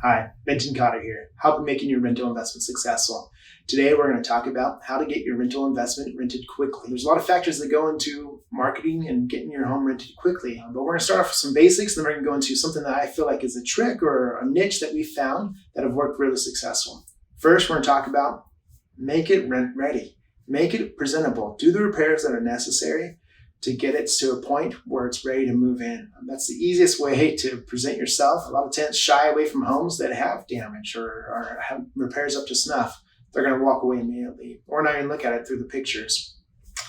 Hi, Benton Cotter here, helping making your rental investment successful. Today we're going to talk about how to get your rental investment rented quickly. There's a lot of factors that go into marketing and getting your home rented quickly, but we're going to start off with some basics, then we're going to go into something that I feel like is a trick or a niche that we found that have worked really successful. First, we're going to talk about make it rent ready. Make it presentable. Do the repairs that are necessary to get it to a point where it's ready to move in. That's the easiest way to present yourself. A lot of tenants shy away from homes that have damage or have repairs up to snuff. They're going to walk away immediately or not even look at it through the pictures.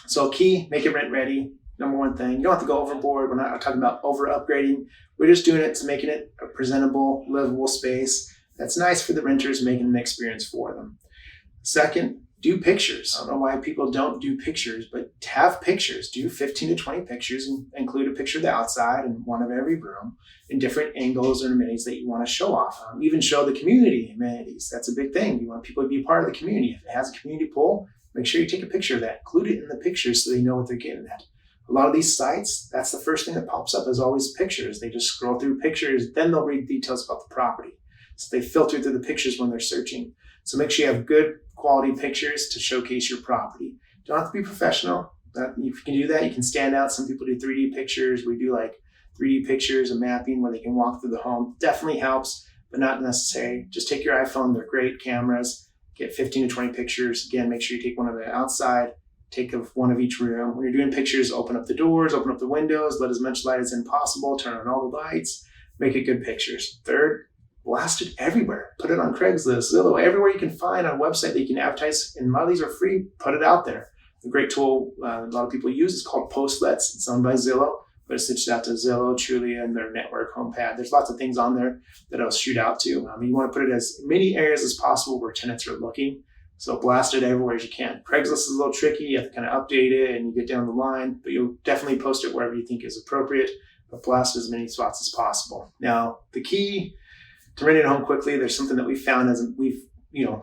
So key, make it rent ready. Number one thing. You don't have to go overboard. We're not talking about over upgrading. We're just doing it to making it a presentable, livable space that's nice for the renters, making an experience for them. Second, do pictures. I don't know why people don't do pictures, but have pictures. Do 15 to 20 pictures and include a picture of the outside and one of every room in different angles or amenities that you want to show off. Even show the community amenities. That's a big thing. You want people to be part of the community. If it has a community pool, make sure you take a picture of that. Include it in the pictures so they know what they're getting at. A lot of these sites, that's the first thing that pops up is always pictures. They just scroll through pictures, then they'll read details about the property. So they filter through the pictures when they're searching. So make sure you have good quality pictures to showcase your property. Don't have to be professional. If you can do that, you can stand out. Some people do 3D pictures. We do like 3D pictures and mapping where they can walk through the home. Definitely helps, but not necessary. Just take your iPhone. They're great cameras. Get 15 to 20 pictures. Again, make sure you take one of the outside. Take one of each room. When you're doing pictures, open up the doors, open up the windows, let as much light as possible, turn on all the lights, make it good pictures. Third, blast it everywhere. Put it on Craigslist, Zillow, everywhere you can find on a website that you can advertise. And a lot of these are free. Put it out there. A great tool a lot of people use is called Postlets. It's owned by Zillow, but it's stitched out to Zillow, Trulia, and their network HomePad. There's lots of things on there that I'll shoot out to. You want to put it as many areas as possible where tenants are looking. So blast it everywhere as you can. Craigslist is a little tricky. You have to kind of update it and you get down the line, but you'll definitely post it wherever you think is appropriate, but blast as many spots as possible. Now, the key to renting a home quickly, there's something that we found as we've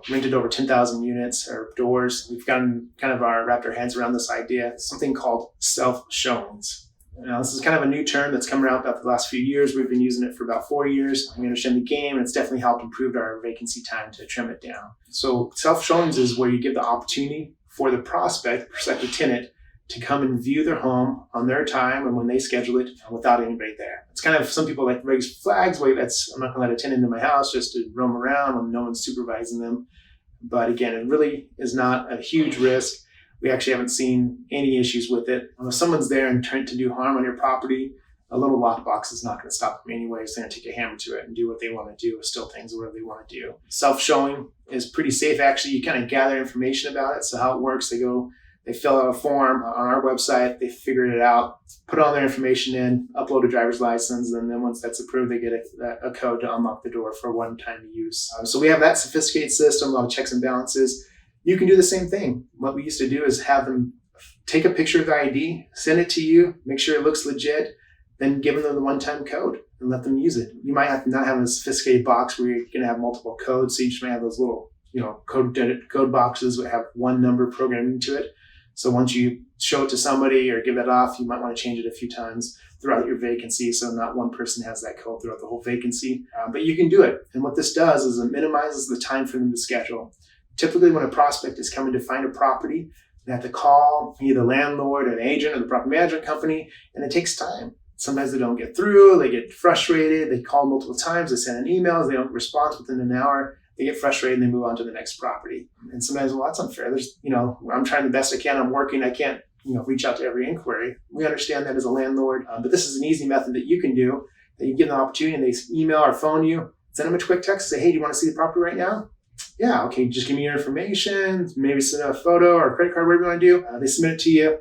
rented over 10,000 units or doors. We've gotten wrapped our heads around this idea. It's something called self-showings. Now, this is kind of a new term that's come around about the last few years. We've been using it for about 4 years. We understand the game, and it's definitely helped improve our vacancy time to trim it down. So self-showings is where you give the opportunity for the prospective tenant, to come and view their home on their time and when they schedule it without anybody there. It's kind of, some people like raise flags, I'm not gonna let a tenant into my house just to roam around when no one's supervising them. But again, it really is not a huge risk. We actually haven't seen any issues with it. If someone's there and trying to do harm on your property, a little lockbox is not going to stop them anyway. It's going to take a hammer to it and do what they want to do, steal things, whatever they want to do. Self-showing is pretty safe. Actually, you kind of gather information about it. So how it works, they fill out a form on our website, they figured it out, put all their information in, upload a driver's license, and then once that's approved, they get a code to unlock the door for one-time use. So we have that sophisticated system, a lot of checks and balances. You can do the same thing. What we used to do is have them take a picture of the ID, send it to you, make sure it looks legit, then give them the one-time code and let them use it. You might have to not have a sophisticated box where you're going to have multiple codes, so you just may have those little code boxes that have one number programmed into it. So once you show it to somebody or give it off, you might want to change it a few times throughout your vacancy, so not one person has that code throughout the whole vacancy. But you can do it. And what this does is it minimizes the time for them to schedule. Typically, when a prospect is coming to find a property, they have to call either the landlord or the agent or the property management company, and it takes time. Sometimes they don't get through, they get frustrated, they call multiple times, they send an email, they don't respond within an hour, they get frustrated and they move on to the next property. And sometimes, well, that's unfair. I'm trying the best I can, I'm working, I can't, reach out to every inquiry. We understand that as a landlord, but this is an easy method that you can do, that you give them the opportunity, and they email or phone you, send them a quick text, say, hey, do you want to see the property right now? Yeah, okay, just give me your information, maybe send a photo or a credit card, whatever you want to do. They submit it to you,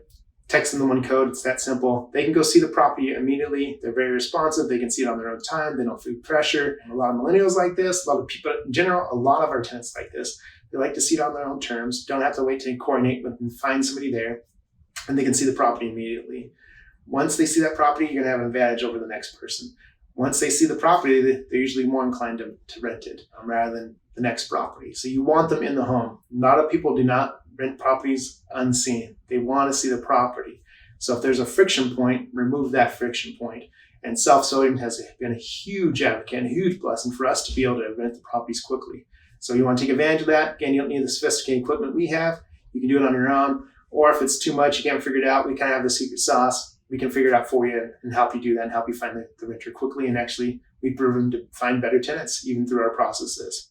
text them the one code, it's that simple. They can go see the property immediately. They're very responsive. They can see it on their own time. They don't feel pressure. And a lot of millennials like this, a lot of people in general, a lot of our tenants like this. They like to see it on their own terms, don't have to wait to coordinate with and find somebody there, and they can see the property immediately. Once they see that property, you're going to have an advantage over the next person. Once they see the property, they're usually more inclined to rent it rather than the next property. So you want them in the home. A lot of people do not rent properties unseen. They want to see the property. So if there's a friction point, remove that friction point And self-storage has been a huge advocate and a huge blessing for us to be able to rent the properties quickly. So you want to take advantage of that. Again, you don't need the sophisticated equipment we have. You can do it on your own. Or if it's too much, you can't figure it out, we kind of have the secret sauce. We can figure it out for you and help you do that and help you find the renter quickly. And actually, we've proven to find better tenants even through our processes.